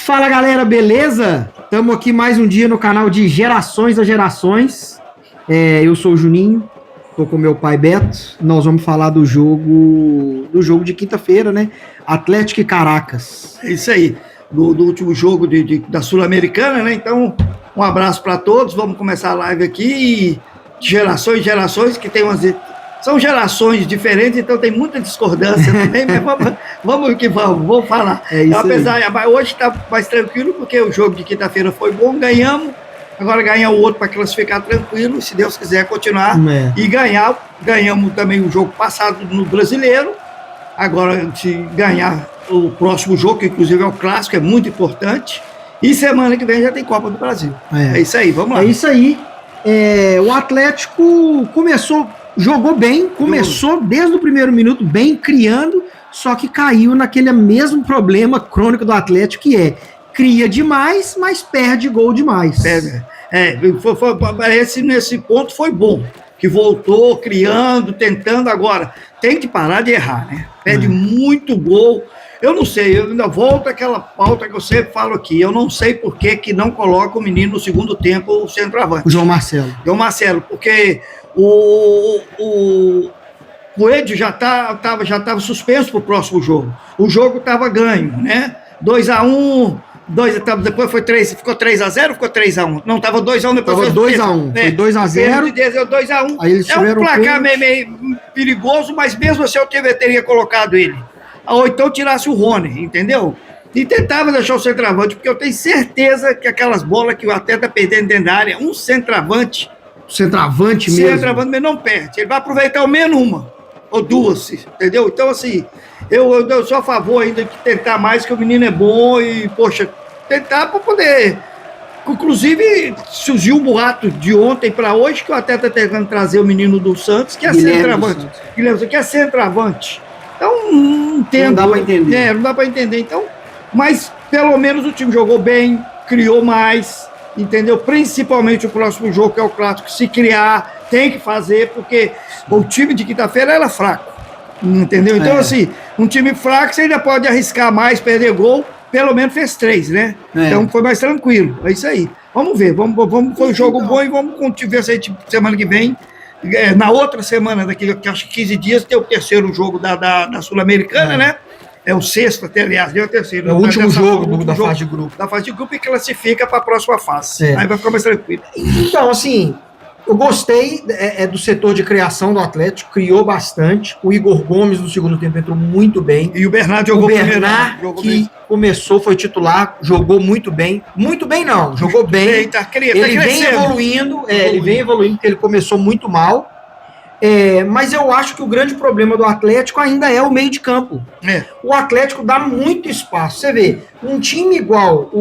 Fala galera, beleza? Estamos aqui mais um dia no canal de Gerações a Gerações. Eu sou o Juninho, tô com meu pai Beto. Nós vamos falar do jogo de quinta-feira, né? Atlético e Caracas. É isso aí, do último jogo da Sul-Americana, né? Então, um abraço para todos. Vamos começar a live aqui. Gerações, que tem umas. São gerações diferentes, então tem muita discordância também, mas vamos falar. É isso aí. Hoje está mais tranquilo, porque o jogo de quinta-feira foi bom, ganhamos. Agora ganhar o outro para classificar tranquilo, se Deus quiser continuar e ganhar. Ganhamos também o jogo passado no Brasileiro. Agora, se ganhar o próximo jogo, que inclusive é o clássico, é muito importante. E semana que vem já tem Copa do Brasil. É isso aí, vamos lá. É isso aí. O Atlético jogou bem, começou desde o primeiro minuto bem, criando, só que caiu naquele mesmo problema crônico do Atlético, que cria demais, mas perde gol demais. Parece nesse ponto foi bom, que voltou criando, tentando. Agora tem que parar de errar, né? Perde muito gol. Eu não sei, eu ainda volto àquela pauta que eu sempre falo aqui. Eu não sei por que não coloca o menino no segundo tempo, o centroavante. O João Marcelo. Porque o Coelho já estava suspenso para o próximo jogo. O jogo estava ganho, né? 2-1, depois ficou 3-0, ficou 3-1. Não, estava 2-1, depois foi 2-1. Foi 2-0. 2-1. Aí eles tiveram um placar meio perigoso, mas mesmo assim eu teria colocado ele. Ou então tirasse o Rony, entendeu? E tentava deixar o centroavante, porque eu tenho certeza que aquelas bolas que o atleta perdendo dentro da área, um centroavante mesmo não perde. Ele vai aproveitar ao menos uma ou duas, entendeu? Então, assim, eu sou a favor ainda de tentar mais, que o menino é bom e, poxa, tentar para poder. Inclusive, surgiu um boato de ontem para hoje que o atleta está tentando trazer o menino do Santos, que é centroavante. Então, não entendo. Não dá para entender. Não dá para entender. Então, mas pelo menos o time jogou bem, criou mais, entendeu? Principalmente o próximo jogo, que é o clássico, se criar, tem que fazer, porque o time de quinta-feira era fraco, entendeu? Então, assim, um time fraco, você ainda pode arriscar mais, perder gol, pelo menos fez 3, né? Então foi mais tranquilo, é isso aí. Vamos ver, foi um jogo bom e vamos ver se a gente, semana que vem, na outra semana, daqui a acho que 15 dias, tem o terceiro jogo da Sul-Americana, né? É o sexto, até, aliás, é o terceiro. É o último jogo da fase de grupo. Da fase de grupo, e classifica para a próxima fase. Aí vai ficar mais tranquilo. Então, assim, eu gostei do setor de criação do Atlético, criou bastante. O Igor Gomes, no segundo tempo, entrou muito bem. E o Bernard jogou bem. O Bernard, que começou, foi titular, jogou muito bem. Muito bem, não, jogou bem. Ele vem evoluindo, porque ele começou muito mal. Mas eu acho que o grande problema do Atlético ainda é o meio de campo. O Atlético dá muito espaço. Você vê, um time igual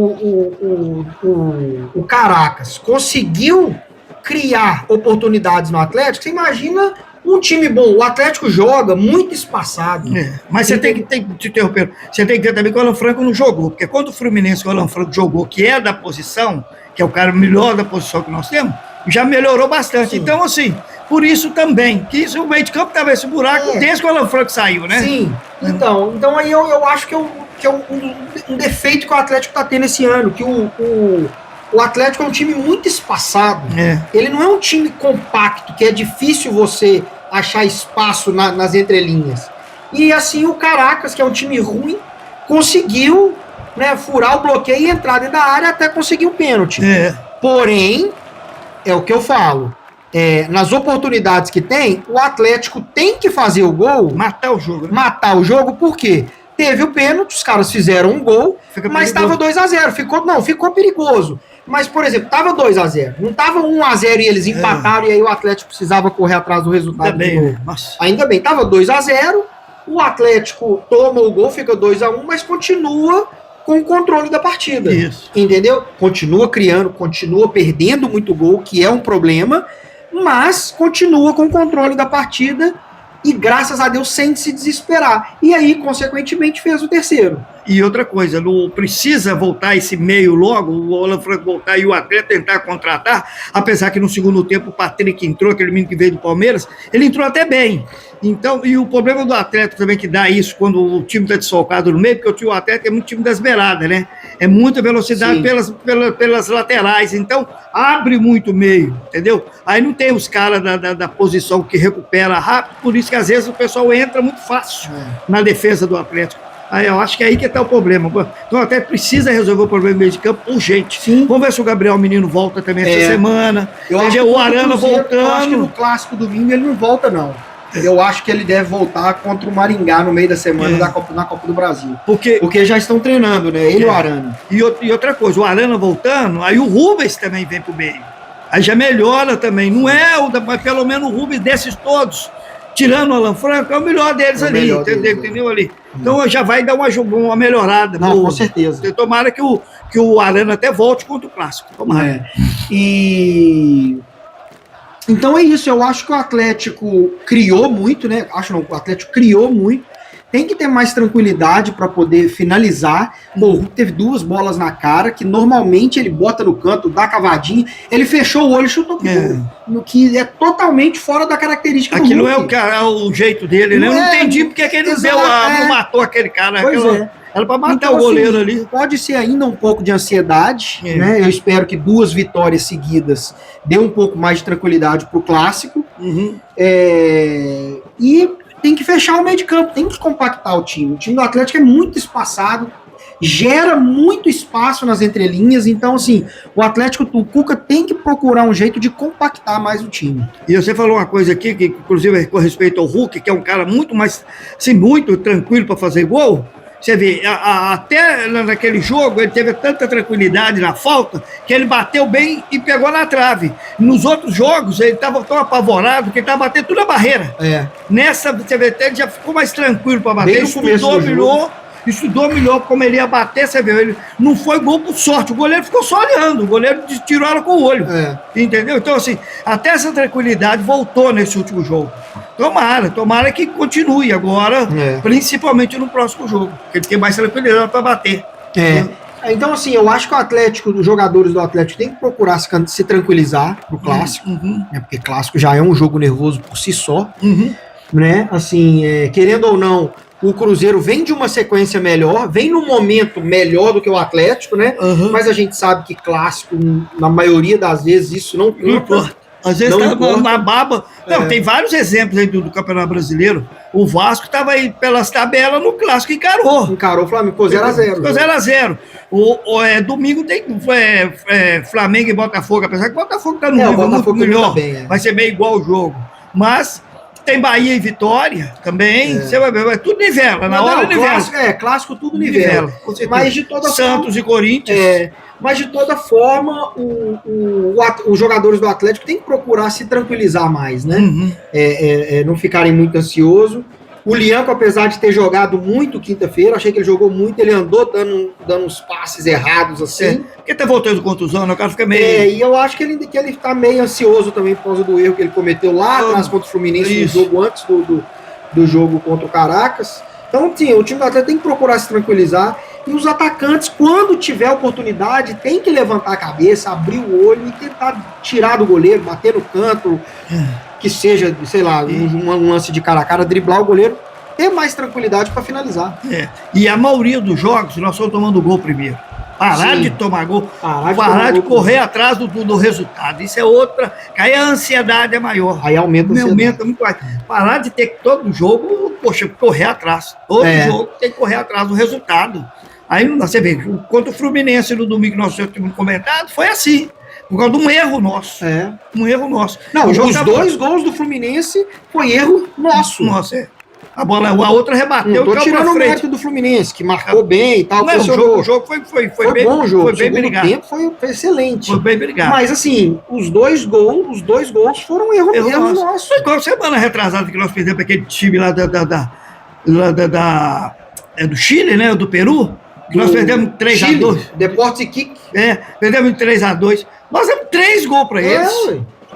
o Caracas conseguiu criar oportunidades no Atlético. Você imagina um time bom. O Atlético joga muito espaçado. Mas você tem que te interromper. Você tem que ver também que o Alan Franco não jogou. Porque quando o Fluminense, o Alan Franco jogou, que é da posição, que é o cara melhor da posição que nós temos, já melhorou bastante. Sim. Então, assim, por isso também, que o meio de campo estava esse buraco desde que o Alan Franco saiu, né? Sim. Então aí eu acho que é um defeito que o Atlético está tendo esse ano, que o Atlético é um time muito espaçado. Ele não é um time compacto, que é difícil você achar espaço nas entrelinhas. E assim, o Caracas, que é um time ruim, conseguiu, né, furar o bloqueio e entrar dentro da área até conseguir o pênalti. Porém, é o que eu falo, nas oportunidades que tem, o Atlético tem que fazer o gol. Matar o jogo. Né? Matar o jogo, por quê? Teve o pênalti, os caras fizeram um gol, mas estava 2-0. Ficou perigoso. Mas, por exemplo, estava 2-0. Não estava 1-0 e eles empataram e aí o Atlético precisava correr atrás do resultado. Ainda bem, estava 2-0, o Atlético toma o gol, fica 2-1, mas continua com o controle da partida. Isso. Entendeu? Continua criando, continua perdendo muito gol, que é um problema, mas continua com o controle da partida e, graças a Deus, sem se desesperar. E aí, consequentemente, fez o terceiro. E outra coisa, não precisa voltar esse meio logo, o Alan Franco voltar e o Atlético tentar contratar, apesar que no segundo tempo o Patrick entrou, aquele menino que veio do Palmeiras, ele entrou até bem. Então, e o problema do Atlético também que dá isso quando o time está desfalcado no meio, porque o Atlético é muito time das beiradas, né? É muita velocidade pelas laterais, então abre muito meio, entendeu? Aí não tem os caras da posição que recupera rápido, por isso que às vezes o pessoal entra muito fácil na defesa do Atlético. Aí eu acho que é aí que está o problema. Então até precisa resolver o problema do meio de campo urgente. Sim. Vamos ver se o Gabriel Menino volta também essa semana. Eu acho que o Arana voltando. Eu acho que no clássico domingo ele não volta, não. Eu acho que ele deve voltar contra o Maringá no meio da semana na Copa do Brasil. Porque já estão treinando, né? Ele e o Arana. E outra coisa, o Arana voltando, aí o Rubens também vem pro meio. Aí já melhora também. Não é, mas pelo menos o Rubens desses todos, tirando o Alan Franco, é o melhor deles ali, entendeu ali? Então já vai dar uma melhorada. Não, com certeza. Tomara que o Arana até volte contra o Clássico. Tomara. Então é isso, eu acho que o Atlético criou muito, né? O Atlético criou muito. Tem que ter mais tranquilidade para poder finalizar. O Hulk teve 2 bolas na cara, que normalmente ele bota no canto, dá cavadinha, ele fechou o olho e chutou pro gol. No que é totalmente fora da característica do Hulk. Aquilo é o jeito dele, né? Eu não entendi porque que ele não matou aquele cara. Era para matar então, o goleiro assim, ali. Pode ser ainda um pouco de ansiedade, né? Eu espero que 2 vitórias seguidas dê um pouco mais de tranquilidade pro Clássico. E tem que fechar o meio de campo, tem que compactar o time. O time do Atlético é muito espaçado, gera muito espaço nas entrelinhas, então assim, o Cuca tem que procurar um jeito de compactar mais o time. E você falou uma coisa aqui, que inclusive com respeito ao Hulk, que é um cara muito mais, assim, muito tranquilo para fazer gol. Você vê, até naquele jogo ele teve tanta tranquilidade na falta que ele bateu bem e pegou na trave. Nos outros jogos ele estava tão apavorado que ele estava batendo tudo na barreira. Nessa, você vê, ele já ficou mais tranquilo para bater, estudou melhor como ele ia bater, você vê, ele não foi gol por sorte, o goleiro ficou só olhando, o goleiro tirou ela com o olho, entendeu? Então assim, até essa tranquilidade voltou nesse último jogo. Tomara que continue agora, principalmente no próximo jogo, que ele tem mais tranquilidade para bater. Então assim, eu acho que o Atlético, os jogadores do Atlético têm que procurar se tranquilizar pro Clássico, né, porque Clássico já é um jogo nervoso por si só, né? Assim, querendo ou não, o Cruzeiro vem de uma sequência melhor, vem num momento melhor do que o Atlético, né? Mas a gente sabe que Clássico, na maioria das vezes, isso não importa. Às vezes tá na baba. Não, tem vários exemplos aí do Campeonato Brasileiro. O Vasco estava aí pelas tabelas no Clássico e encarou o Flamengo, ficou 0x0. Ficou 0x0. Domingo tem Flamengo e Botafogo, apesar que o Botafogo tá no nível muito melhor. Vai ser meio igual o jogo. Mas tem Bahia e Vitória também. Você vai ver, vai tudo nivela. Na hora nivela. Clássico tudo nivela. Mas de toda Santos e Corinthians. Mas de toda forma, os jogadores do Atlético têm que procurar se tranquilizar mais, né? Não ficarem muito ansiosos. O Lianco, apesar de ter jogado muito quinta-feira, achei que ele jogou muito, ele andou dando uns passes errados, assim. Porque tá voltando de contusão, né? O cara fica meio... e eu acho que ele tá meio ansioso também por causa do erro que ele cometeu lá atrás contra o Fluminense, no jogo antes do jogo contra o Caracas. Então, sim, o time do Atlético tem que procurar se tranquilizar. E os atacantes, quando tiver oportunidade, tem que levantar a cabeça, abrir o olho e tentar tirar do goleiro, bater no canto, que seja, sei lá, um lance de cara a cara, driblar o goleiro, ter mais tranquilidade para finalizar. E a maioria dos jogos, nós estamos tomando gol primeiro. Parar de tomar gol, parar de correr atrás do resultado. Isso é outra, aí a ansiedade é maior. Aí aumenta muito mais. Parar de ter todo jogo, correr atrás. Todo jogo tem que correr atrás do resultado. Aí você vê, contra o Fluminense no domingo que nós tínhamos comentado, foi assim. Por causa de um erro nosso. Um erro nosso. Não, os 2 gols do Fluminense foi erro nosso. A outra rebateu. Não tô tirando o mérito do Fluminense, que marcou bem e tal. O jogo foi bem, bom jogo. Foi bem brigado. Tempo foi excelente. Foi bem brigado. Mas assim, os dois gols foram erro nosso. Foi igual semana retrasada que nós fizemos aquele time lá do Chile, né? Do Peru. Que nós perdemos 3x2. Deportes e Kick. Perdemos 3x2. Nós demos 3 gols pra eles.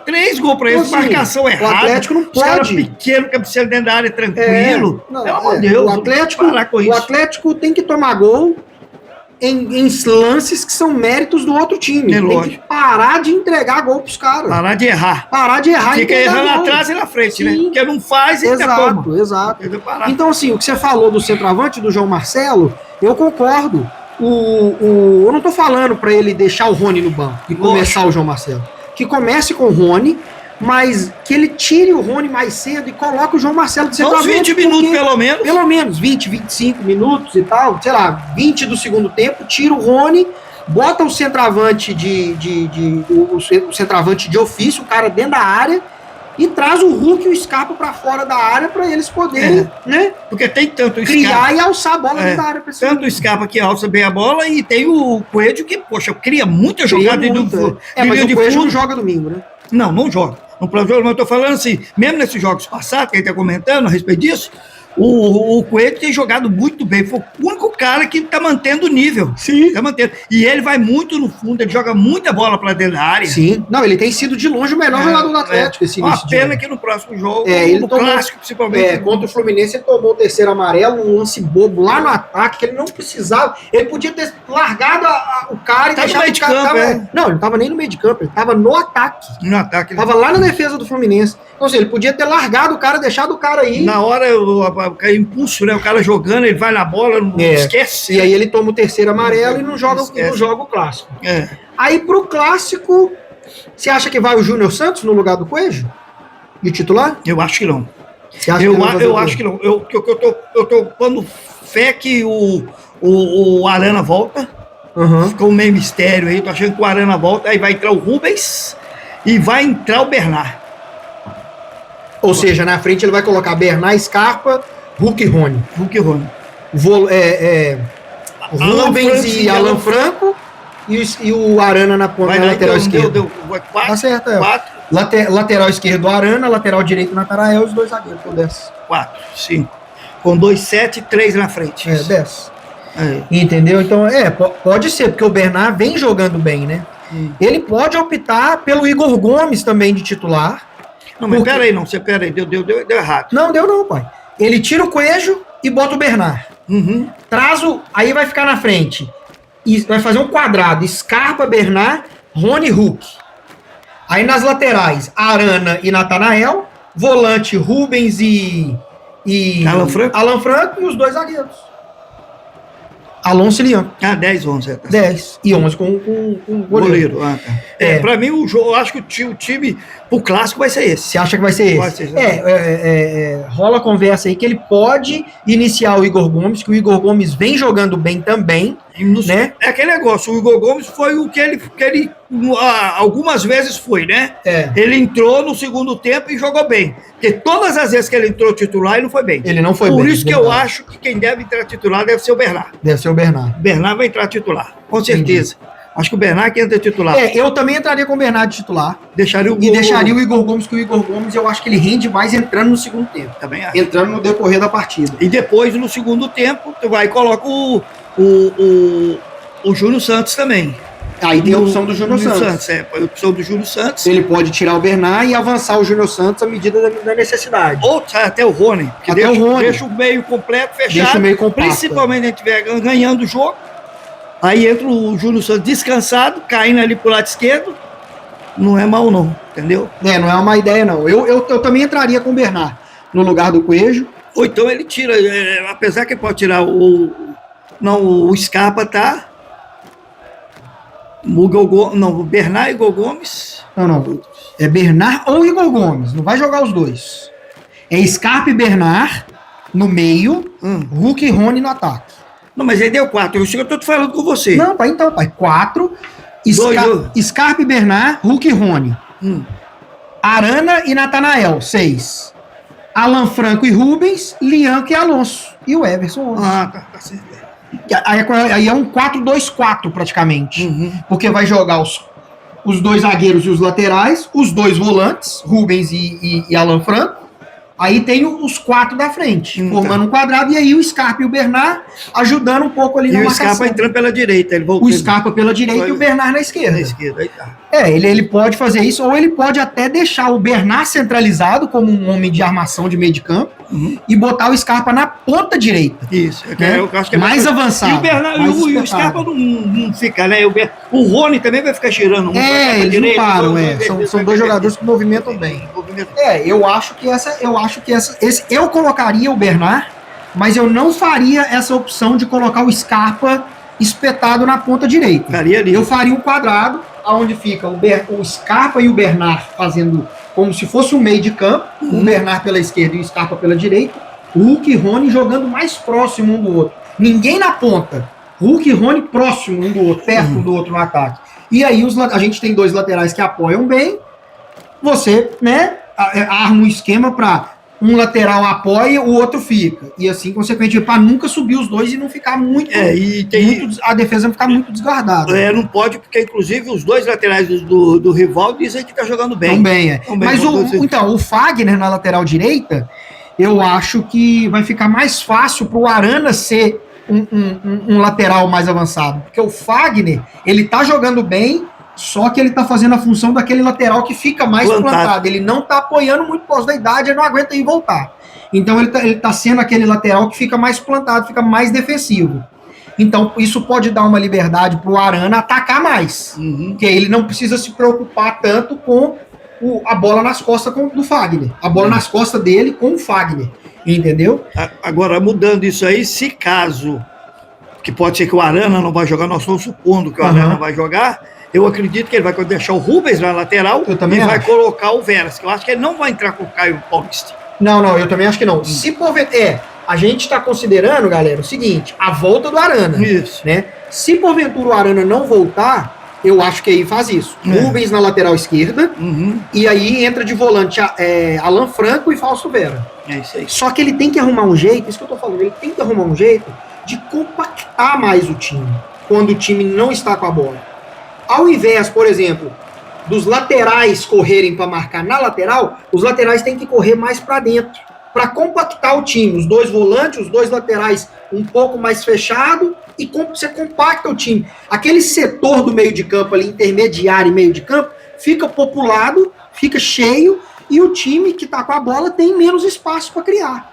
3 gols pra eles, Então, assim, marcação errada. o Atlético não Os caras pode. pequenos, cabeceiro dentro da área, tranquilo. Não, Pelo amor de Deus, o Atlético, parar com o isso. Atlético tem que tomar gol em lances que são méritos do outro time. É Tem lógico. que parar de entregar gol pros caras. Parar de errar. Parar de errar e Fica entregar errando gol. atrás e na frente, né? Sim. Porque não faz e ainda toma. Exato. Entendeu? Parar. Então, assim, o que você falou do centroavante, do João Marcelo, eu concordo. Eu não tô falando para ele deixar o Rony no banco e começar o João Marcelo. Que comece com o Rony, mas que ele tire o Rony mais cedo e coloque o João Marcelo de Uns centroavante. 20 minutos, pelo menos. Pelo menos 20, 25 minutos e tal, sei lá, 20 do segundo tempo, tira o Rony, bota o centroavante o centroavante de ofício, o cara dentro da área, e traz o Hulk e o Scarpa para fora da área para eles poderem, né, Porque tem tanto criar e alçar a bola dentro da área. Pra tanto o Scarpa que alça bem a bola e tem o Coelho que, poxa, cria muita jogada mas o Coelho não joga domingo, né? Não joga. No plano de jogo, mas eu tô falando assim, mesmo nesses jogos passados, que a gente tá comentando a respeito disso, o Coelho tem jogado muito bem. Foi o único cara que tá mantendo o nível. Sim. Tá mantendo. E ele vai muito no fundo, ele joga muita bola pra dentro da área. Sim. Não, ele tem sido de longe o melhor jogador do Atlético esse início Uma de pena ano. que no próximo jogo, Ele no tomou, clássico principalmente. contra o Fluminense, ele tomou o terceiro amarelo, um lance bobo lá no ataque, que ele não precisava. Ele podia ter largado o cara e Tá no deixado meio o de cara. campo, Não, ele não tava nem no meio de campo, ele tava no ataque. No ataque. Tava lá na defesa do Fluminense. Então, assim, ele podia ter largado o cara, deixado o cara aí. Na hora, o impulso, né? O cara jogando, ele vai na bola, não esquece. E aí ele toma o terceiro amarelo e não joga o clássico. Aí pro clássico, você acha que vai o Júnior Santos no lugar do Coelho? De titular? Eu acho que não. Você acha Eu acho que não. Eu tô pondo fé que o Arana volta. Ficou meio mistério aí. Tô achando que o Arana volta. Aí vai entrar o Rubens e vai entrar o Bernard. Ou seja, na frente ele vai colocar Bernard, Scarpa, Hulk e Rony. Rubens e Alan Franco e o Arana na ponta, na lateral esquerda. Tá certo, é. 4. Lateral esquerdo, Arana, lateral direito, Natanael, os dois zagueiros, com 10. 4, 5. Com 2, 7 e 3 na frente. 10. Entendeu? Então, pode ser, porque o Bernard vem jogando bem, né? Ele pode optar pelo Igor Gomes também de titular. Não, mas peraí, deu errado. Não, deu não, pai. Ele tira o Coelho e bota o Bernard. Aí vai ficar na frente. E vai fazer um quadrado. Scarpa, Bernard, Rony, Hulk. Aí nas laterais, Arana e Natanael. Volante, Rubens e Alan Franco e os dois zagueiros. Alonso e Lian. 10, 11. 10. E 11 com o goleiro. Tá. Pra mim, eu acho que o time pro clássico vai ser esse. Você acha que vai ser esse? Vai ser, rola a conversa aí que ele pode iniciar o Igor Gomes, que o Igor Gomes vem jogando bem também. Né? É aquele negócio, o Igor Gomes foi o que ele algumas vezes foi, né? Ele entrou no segundo tempo e jogou bem. Porque todas as vezes que ele entrou titular, ele não foi bem. Ele não foi bem. Por bem, isso que eu acho que quem deve entrar titular deve ser o Bernard. Deve ser o Bernard. Bernard vai entrar titular, com certeza. Entendi. Acho que o Bernard que entra titular. Eu também entraria com o Bernard de titular. Deixaria o Igor Gomes, que o Igor Gomes eu acho que ele rende mais entrando no segundo tempo. Também acho. Entrando no decorrer da partida. E depois, no segundo tempo, tu vai e coloca o Júnior Santos também. Aí tem a opção do Júnior Santos. A opção do Júnior Santos. Ele pode tirar o Bernard e avançar o Júnior Santos à medida da necessidade. Ou até o Rony. Deixa o meio completo, fechado. Deixa o meio completo. Principalmente se a gente estiver ganhando o jogo. Aí entra o Júnior Santos descansado, caindo ali pro lado esquerdo. Não é mal não, entendeu? Não é uma ideia não. Eu também entraria com o Bernard no lugar do Coelho. Ou então ele tira, apesar que ele pode tirar o Scarpa, tá? O Bernard e Igor Gomes. Não. É Bernard ou Igor Gomes. Não vai jogar os dois. É Scarpa e Bernard no meio, Hulk e Rony no ataque. Não, mas aí deu 4. Eu tô falando com você. Não, pai, 4. Scarpa e Bernard, Hulk e Rony. Arana e Natanael, 6. Alan Franco e Rubens, Lian e Alonso. E o Everson, 11. Tá certo. Aí é um 4-2-4 praticamente. Porque vai jogar os dois zagueiros e os laterais, os dois volantes, Rubens e Alan Franco. Aí tem os 4 da frente, formando um quadrado, e aí o Scarpa e o Bernard ajudando um pouco ali na marcação. E o Scarpa entrando pela direita. Ele voltou. O Scarpa pela direita e o Bernard na esquerda. Aí tá. Ele pode fazer isso, ou ele pode até deixar o Bernard centralizado como um homem de armação de meio de campo e botar o Scarpa na ponta direita. Isso. Né? Eu acho que é mais avançado. E o, Bernard, e o Scarpa não fica, né? O Rony também vai ficar cheirando. Eles direita, não param, São 2 jogadores que movimentam bem. Eu acho que eu colocaria o Bernard, mas eu não faria essa opção de colocar o Scarpa espetado na ponta direita. Eu faria um quadrado, onde fica o Scarpa e o Bernard fazendo como se fosse um meio de campo, o Bernard pela esquerda e o Scarpa pela direita, o Hulk e Rony jogando mais próximo um do outro. Ninguém na ponta. Hulk e Rony próximo um do outro, perto um do outro no ataque. E aí a gente tem 2 laterais que apoiam bem, você, né, arma um esquema para um lateral apoia, o outro fica. E assim, consequentemente, para nunca subir os dois e não ficar muito, a defesa não ficar muito desguardada. Não pode, porque inclusive os 2 laterais do rival dizem que tá jogando bem. Também. Mas o Fagner na lateral direita, eu acho que vai ficar mais fácil pro Arana ser um lateral mais avançado. Porque o Fagner, ele tá jogando bem, só que ele tá fazendo a função daquele lateral que fica mais plantado. Ele não tá apoiando muito por causa da idade, ele não aguenta ir e voltar. Então ele tá sendo aquele lateral que fica mais plantado, fica mais defensivo. Então isso pode dar uma liberdade pro Arana atacar mais. Porque ele não precisa se preocupar tanto com a bola nas costas do Fagner. A bola nas costas dele com o Fagner. Entendeu? Agora, mudando isso aí, se caso, que pode ser que o Arana não vai jogar, nós estamos supondo que o Arana vai jogar, eu acredito que ele vai deixar o Rubens na lateral vai colocar o Veras, que eu acho que ele não vai entrar com o Caio Paulista. Não, eu também acho que não. Se porventura, a gente está considerando, galera, o seguinte, a volta do Arana. Isso. Né? Se porventura o Arana não voltar, eu acho que aí faz isso. Rubens na lateral esquerda, e aí entra de volante Alan Franco e Fausto Vera. É isso aí. Só que ele tem que arrumar um jeito, isso que eu tô falando, ele tem que arrumar um jeito de compactar mais o time, quando o time não está com a bola. Ao invés, por exemplo, dos laterais correrem para marcar na lateral, os laterais têm que correr mais para dentro, para compactar o time. Os 2 volantes, os 2 laterais um pouco mais fechado e você compacta o time. Aquele setor do meio de campo ali, intermediário e meio de campo, fica populado, fica cheio e o time que está com a bola tem menos espaço para criar.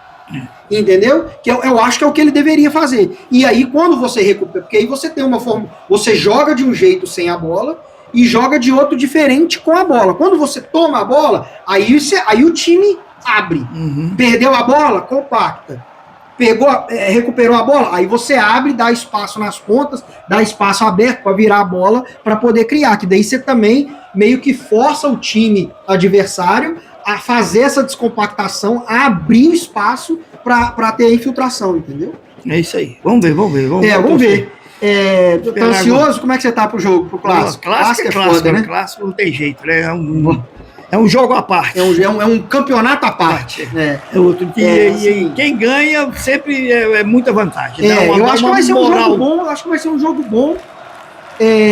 Entendeu? Que eu acho que é o que ele deveria fazer. E aí, quando você recupera, porque aí você tem uma forma, você joga de um jeito sem a bola e joga de outro diferente com a bola. Quando você toma a bola, aí o time abre. Perdeu a bola, compacta. Recuperou a bola, aí você abre, dá espaço nas pontas, dá espaço aberto para virar a bola para poder criar. Que daí você também meio que força o time adversário a fazer essa descompactação, a abrir o espaço para ter a infiltração, entendeu? É isso aí. Vamos ver. Vamos ver. Tá ansioso? Como é que você tá pro jogo, pro clássico? Clássico é foda, né? Clássico não tem jeito, né? É um jogo à parte. É um campeonato à parte. Outro. E quem ganha sempre é muita vantagem. Eu acho que vai ser um jogo bom. Acho que vai ser um jogo bom.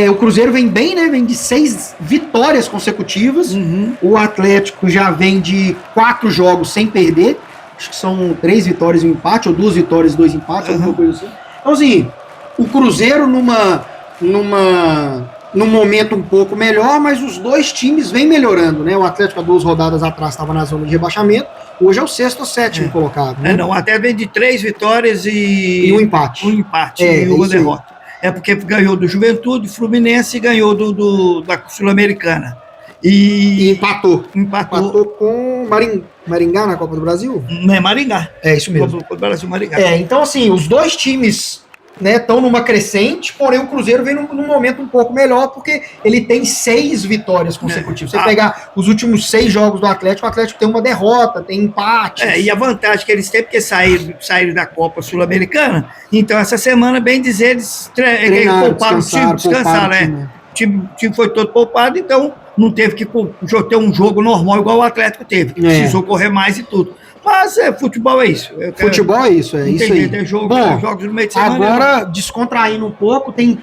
O Cruzeiro vem bem, né? Vem de 6 vitórias consecutivas. O Atlético já vem de 4 jogos sem perder. Acho que são 3 vitórias e um empate, ou 2 vitórias e 2 empates, alguma coisa assim. Então, assim, o Cruzeiro num momento um pouco melhor, mas os 2 times vêm melhorando, né? O Atlético há 2 rodadas atrás estava na zona de rebaixamento, hoje é o 6º ou 7º colocado. Né? Até vem de 3 vitórias e um empate. E uma derrota. É porque ganhou do Juventude, Fluminense e ganhou da Sul-Americana. E empatou. Empatou com Maringá na Copa do Brasil? Não é Maringá. É isso mesmo. Copa do Brasil, Maringá. Então, assim, os 2 times estão numa crescente, porém o Cruzeiro vem num momento um pouco melhor, porque ele tem 6 vitórias consecutivas. Você pegar os últimos 6 jogos do Atlético, o Atlético tem uma derrota, tem empate. E a vantagem que eles têm, porque saíram da Copa Sul-Americana, então essa semana, bem dizer, eles pouparam o time, descansaram, né? O time foi todo poupado, então não teve que ter um jogo normal igual o Atlético teve, precisou correr mais e tudo. Mas futebol é isso. Futebol é isso, é isso aí. Tem jogos no meio de semana. Agora, descontraindo um pouco, tem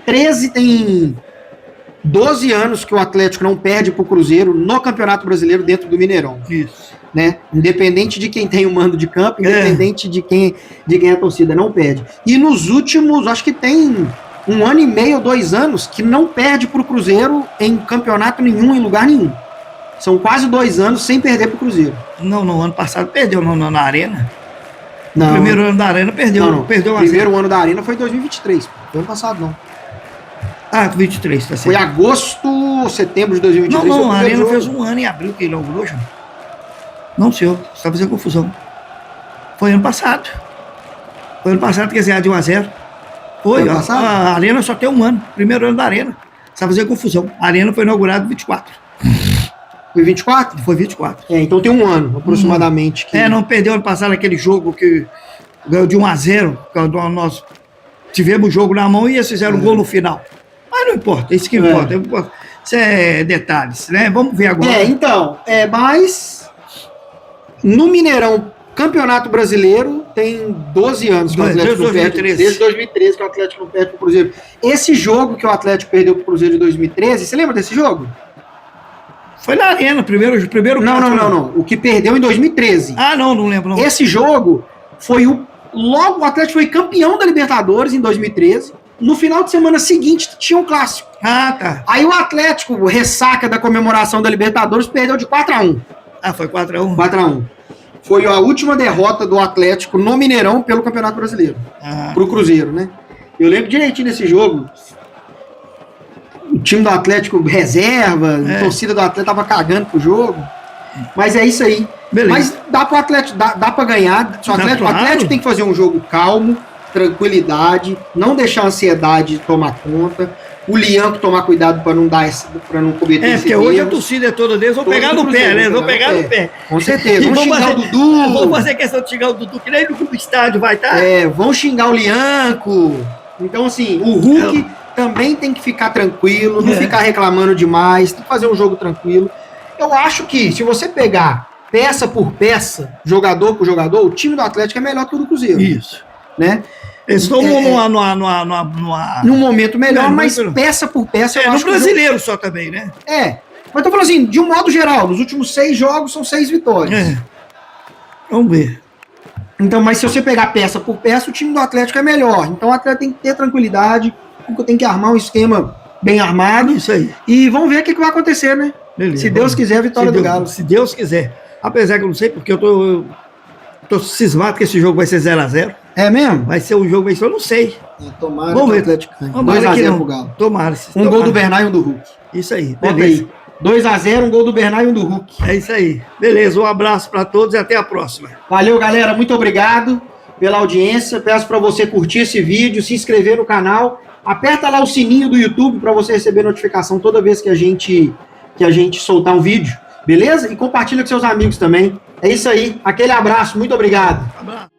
12 anos que o Atlético não perde pro Cruzeiro no Campeonato Brasileiro dentro do Mineirão. Isso. Né? Independente de quem tem o mando de campo, independente de quem é a torcida, não perde. E nos últimos, acho que tem 1 ano e meio, 2 anos, que não perde pro Cruzeiro em campeonato nenhum, em lugar nenhum. São quase 2 anos sem perder pro Cruzeiro. Não, no ano passado perdeu na Arena. Não. O primeiro ano da Arena perdeu. Não. Perdeu o primeiro ano da Arena foi em 2023. Foi ano passado, não. Ah, 23, tá certo. Foi agosto, setembro de 2023. Não, a Arena fez 1 ano em abril que ele inaugurou, já. Não, senhor, você está fazendo confusão. Foi ano passado. Foi ano passado que eles de 1-0. Foi, a Arena só tem 1 ano. Primeiro ano da Arena. Você está fazendo confusão. A Arena foi inaugurada em 24. Foi 24? Foi 24. Então tem 1 ano, aproximadamente. Que... não perdeu ano passado aquele jogo que ganhou de 1-0. Nós tivemos o jogo na mão e eles fizeram um gol no final. Mas não importa, isso que importa. Isso é detalhes, né? Vamos ver agora. Mas no Mineirão, Campeonato Brasileiro, tem 12 anos que o Atlético não perde. Desde 2013 que o Atlético não perde pro Cruzeiro. Esse jogo que o Atlético perdeu pro Cruzeiro de 2013, você lembra desse jogo? Foi na Arena, primeiro. Não. O que perdeu em 2013. Ah, não lembro. Não. Esse jogo foi logo o Atlético foi campeão da Libertadores em 2013. No final de semana seguinte tinha um clássico. Ah, tá. Aí o Atlético, ressaca da comemoração da Libertadores, perdeu de 4-1. Ah, foi 4-1. 4-1. Foi a última derrota do Atlético no Mineirão pelo Campeonato Brasileiro. Pro Cruzeiro, né? Eu lembro direitinho desse jogo. O time do Atlético reserva, a torcida do Atlético tava cagando pro jogo. Mas é isso aí. Beleza. Mas dá pro Atlético, dá pra ganhar. O Atlético tem que fazer um jogo calmo, tranquilidade, não deixar a ansiedade tomar conta. O Lianco tomar cuidado para não cometer esse porque erro. hoje a torcida é toda deles, vão pegar no pé, né? Vão pegar no pé. Com certeza. Vão xingar o Dudu. Vão fazer questão de xingar o Dudu, que nem no estádio vai estar. Vão xingar o Lianco. Então, assim, o Hulk também tem que ficar tranquilo, não ficar reclamando demais, tem que fazer um jogo tranquilo. Eu acho que, se você pegar peça por peça, jogador por jogador, o time do Atlético é melhor que o do Cruzeiro. Isso. Né? Eles estão num momento melhor, mas peça por peça eu acho no brasileiro só também, né? Mas tô falando assim, de um modo geral, nos últimos 6 jogos são 6 vitórias. Vamos ver. Então, mas se você pegar peça por peça, o time do Atlético é melhor. Então o Atlético tem que ter tranquilidade, tem que armar um esquema bem armado. Isso aí. E vamos ver o que vai acontecer, né? Beleza, se Deus quiser, a vitória do Galo. Se Deus quiser. Apesar que eu não sei, porque eu tô cismado que esse jogo vai ser 0-0. É mesmo? Vai ser um jogo, eu não sei. Tomara vamos ver. Que o Atlético ganhe. 2-0 pro Galo. Tomara. Um gol do Bernard e um do Hulk. Isso aí, beleza. 2-0, um gol do Bernard e um do Hulk. É isso aí. Beleza, um abraço para todos e até a próxima. Valeu, galera. Muito obrigado pela audiência. Peço para você curtir esse vídeo, se inscrever no canal. Aperta lá o sininho do YouTube para você receber notificação toda vez que a gente soltar um vídeo. Beleza? E compartilha com seus amigos também. É isso aí. Aquele abraço. Muito obrigado. Abraço.